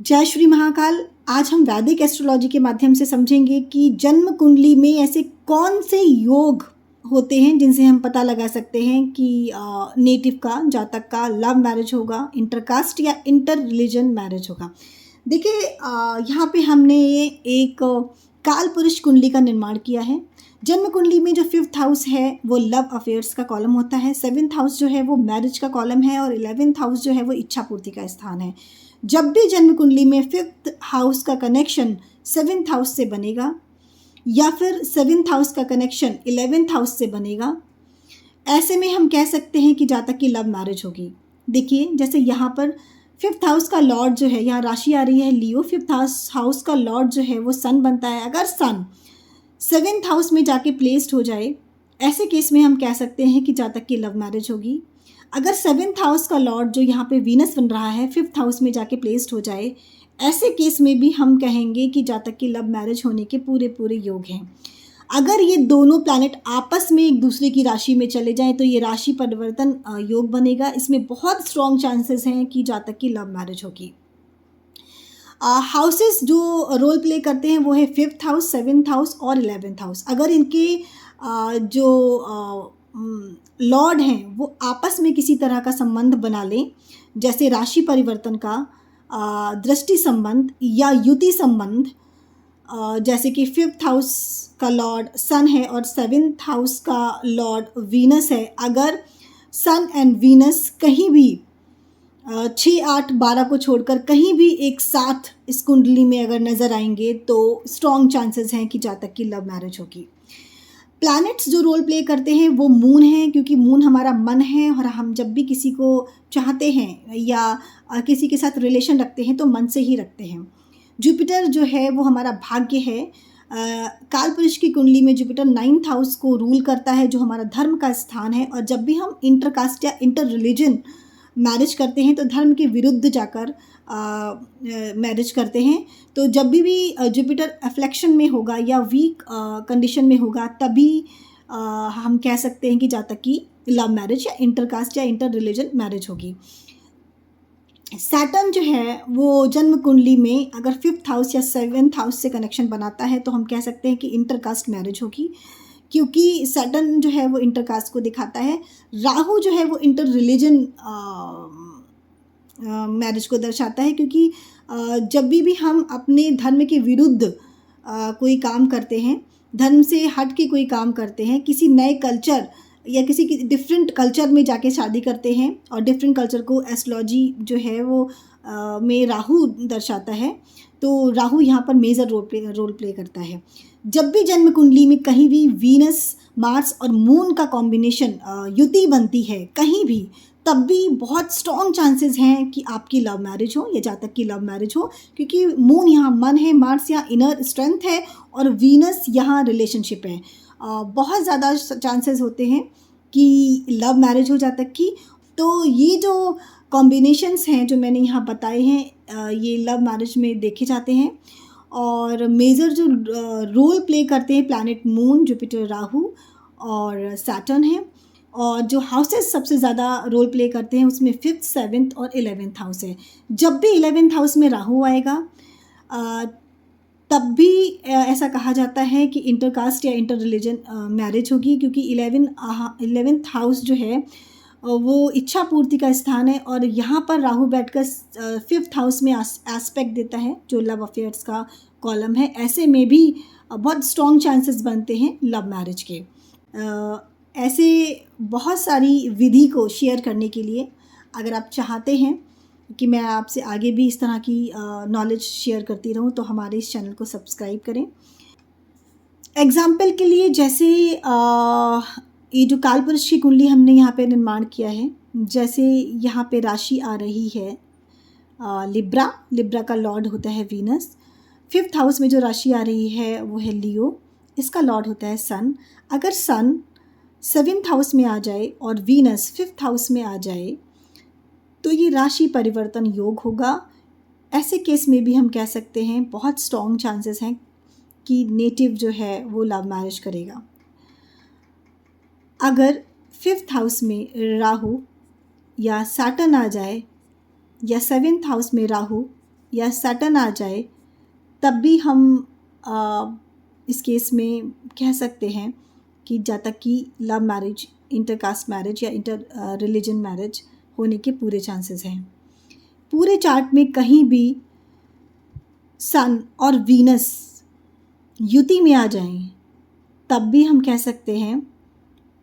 जय श्री महाकाल। आज हम वैदिक एस्ट्रोलॉजी के माध्यम से समझेंगे कि जन्म कुंडली में ऐसे कौन से योग होते हैं जिनसे हम पता लगा सकते हैं कि नेटिव का, जातक का लव मैरिज होगा, इंटरकास्ट या इंटर रिलीजन मैरिज होगा। देखिए, यहाँ पे हमने एक काल पुरुष कुंडली का निर्माण किया है। जन्म कुंडली में जो 5th हाउस है वो लव अफेयर्स का कॉलम होता है, 7th हाउस जो है वो मैरिज का कॉलम है और 11th हाउस जो है वो इच्छा पूर्ति का स्थान है। जब भी जन्म कुंडली में 5th हाउस का कनेक्शन 7th हाउस से बनेगा या फिर 7th हाउस का कनेक्शन 11th हाउस से बनेगा, ऐसे में हम कह सकते हैं कि जातक की लव मैरिज होगी। देखिए, जैसे यहाँ पर 5th हाउस का लॉर्ड जो है, यहाँ राशि आ रही है लियो, 5th हाउस का लॉर्ड जो है वो सन बनता है। अगर सन 7th हाउस में जाके प्लेस्ड हो जाए, ऐसे केस में हम कह सकते हैं कि जातक की लव मैरिज होगी। अगर 7th हाउस का लॉर्ड जो यहाँ पे वीनस बन रहा है 5th हाउस में जाके प्लेस्ड हो जाए, ऐसे केस में भी हम कहेंगे कि जातक की लव मैरिज होने के पूरे पूरे योग हैं। अगर ये दोनों प्लैनेट आपस में एक दूसरे की राशि में चले जाएं तो ये राशि परिवर्तन योग बनेगा। इसमें बहुत स्ट्रॉन्ग चांसेस हैं कि जातक की लव मैरिज होगी। हाउसेस जो रोल प्ले करते हैं वो है 5th हाउस, 7th हाउस और 11th हाउस। अगर इनके जो लॉर्ड हैं वो आपस में किसी तरह का संबंध बना लें, जैसे राशि परिवर्तन का दृष्टि संबंध या युति संबंध, जैसे कि 5th हाउस का लॉर्ड सन है और 7th हाउस का लॉर्ड वीनस है। अगर सन एंड वीनस कहीं भी 6, 8, 12 को छोड़कर कहीं भी एक साथ इस कुंडली में अगर नज़र आएंगे तो स्ट्रॉन्ग चांसेस हैं कि जातक की लव मैरिज होगी। प्लैनेट्स जो रोल प्ले करते हैं वो मून है, क्योंकि मून हमारा मन है और हम जब भी किसी को चाहते हैं या किसी के साथ रिलेशन रखते हैं तो मन से ही रखते हैं। जुपिटर जो है वो हमारा भाग्य है। काल पुरुष की कुंडली में जुपिटर 9th हाउस को रूल करता है, जो हमारा धर्म का स्थान है। और जब भी हम इंटरकास्ट या इंटर रिलीजन मैरिज करते हैं तो धर्म के विरुद्ध जाकर मैरिज करते हैं। तो जब भी जुपिटर अफ्लेक्शन में होगा या वीक कंडीशन में होगा, तभी हम कह सकते हैं कि जातक की लव मैरिज या इंटरकास्ट या इंटर रिलीजन मैरिज होगी। सैटर्न जो है वो जन्म कुंडली में अगर 5th हाउस या 7th हाउस से कनेक्शन बनाता है तो हम कह सकते हैं कि इंटरकास्ट मैरिज होगी, क्योंकि सैटर्न जो है वो इंटरकास्ट को दिखाता है। राहु जो है वो इंटर रिलीजन मैरिज को दर्शाता है, क्योंकि जब भी हम अपने धर्म के विरुद्ध कोई काम करते हैं, धर्म से हट के कोई काम करते हैं, किसी नए कल्चर या किसी डिफरेंट कल्चर में जाके शादी करते हैं, और डिफरेंट कल्चर को एस्ट्रोलॉजी जो है वो में राहु दर्शाता है, तो राहु यहाँ पर मेजर रोल प्ले करता है। जब भी जन्म कुंडली में कहीं भी वीनस, मार्स और मून का कॉम्बिनेशन युति बनती है कहीं भी, तब भी बहुत स्ट्रॉन्ग चांसेस हैं कि आपकी लव मैरिज हो या जातक की लव मैरिज हो, क्योंकि मून यहाँ मन है, मार्स यहाँ इनर स्ट्रेंथ है और वीनस यहाँ रिलेशनशिप है। बहुत ज़्यादा चांसेस होते हैं कि लव मैरिज हो जातक की। तो ये जो कॉम्बिनेशंस हैं जो मैंने यहाँ बताए हैं, ये लव मैरिज में देखे जाते हैं। और मेजर जो रोल प्ले करते हैं प्लैनेट मून, जुपिटर, राहु और सैटर्न है। और जो हाउसेस सबसे ज़्यादा रोल प्ले करते हैं उसमें 5th, 7th और 11th हाउस है। जब भी 11th हाउस में राहु आएगा तब भी ऐसा कहा जाता है कि इंटरकास्ट या इंटर रिलीजन मैरिज होगी, क्योंकि 11th हाउस जो है वो इच्छा पूर्ति का स्थान है और यहाँ पर राहु बैठकर 5th हाउस में एस्पेक्ट देता है, जो लव अफेयर्स का कॉलम है। ऐसे में भी बहुत स्ट्रॉन्ग चांसेस बनते हैं लव मैरिज के। ऐसे बहुत सारी विधि को शेयर करने के लिए, अगर आप चाहते हैं कि मैं आपसे आगे भी इस तरह की नॉलेज शेयर करती रहूं, तो हमारे इस चैनल को सब्सक्राइब करें। एग्जाम्पल के लिए, जैसे ये जो काल पुरुष की कुंडली हमने यहाँ पे निर्माण किया है, जैसे यहाँ पे राशि आ रही है लिब्रा का लॉर्ड होता है वीनस। 5th हाउस में जो राशि आ रही है वो है लियो, इसका लॉर्ड होता है सन। अगर सन 7th हाउस में आ जाए और वीनस 5th हाउस में आ जाए तो ये राशि परिवर्तन योग होगा। ऐसे केस में भी हम कह सकते हैं बहुत स्ट्रॉन्ग चांसेस हैं कि नेटिव जो है वो लव मैरिज करेगा। अगर 5th हाउस में राहु या सैटर्न आ जाए या 7th हाउस में राहु या सैटर्न आ जाए तब भी हम इस केस में कह सकते हैं कि जातक की लव मैरिज, इंटरकास्ट मैरिज या इंटर रिलीजन मैरिज होने के पूरे चांसेस हैं। पूरे चार्ट में कहीं भी सन और वीनस युति में आ जाएं तब भी हम कह सकते हैं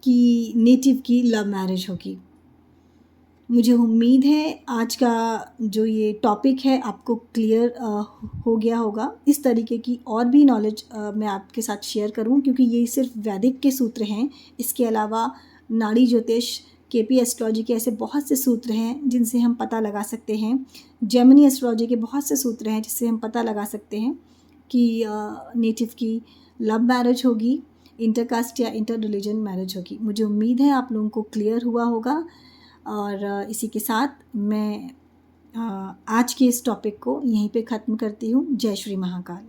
कि नेटिव की लव मैरिज होगी। मुझे उम्मीद है आज का जो ये टॉपिक है आपको क्लियर हो गया होगा। इस तरीके की और भी नॉलेज मैं आपके साथ शेयर करूं, क्योंकि ये सिर्फ वैदिक के सूत्र हैं। इसके अलावा नाड़ी ज्योतिष, केपी एस्ट्रोलॉजी के ऐसे बहुत से सूत्र हैं जिनसे हम पता लगा सकते हैं। जेमिनी एस्ट्रोलॉजी के बहुत से सूत्र हैं जिससे हम पता लगा सकते हैं कि नेटिव की लव मैरिज होगी, इंटरकास्ट या इंटर रिलीजन मैरिज होगी। मुझे उम्मीद है आप लोगों को क्लियर हुआ होगा। और इसी के साथ मैं आज के इस टॉपिक को यहीं पे ख़त्म करती हूँ। जय श्री महाकाल।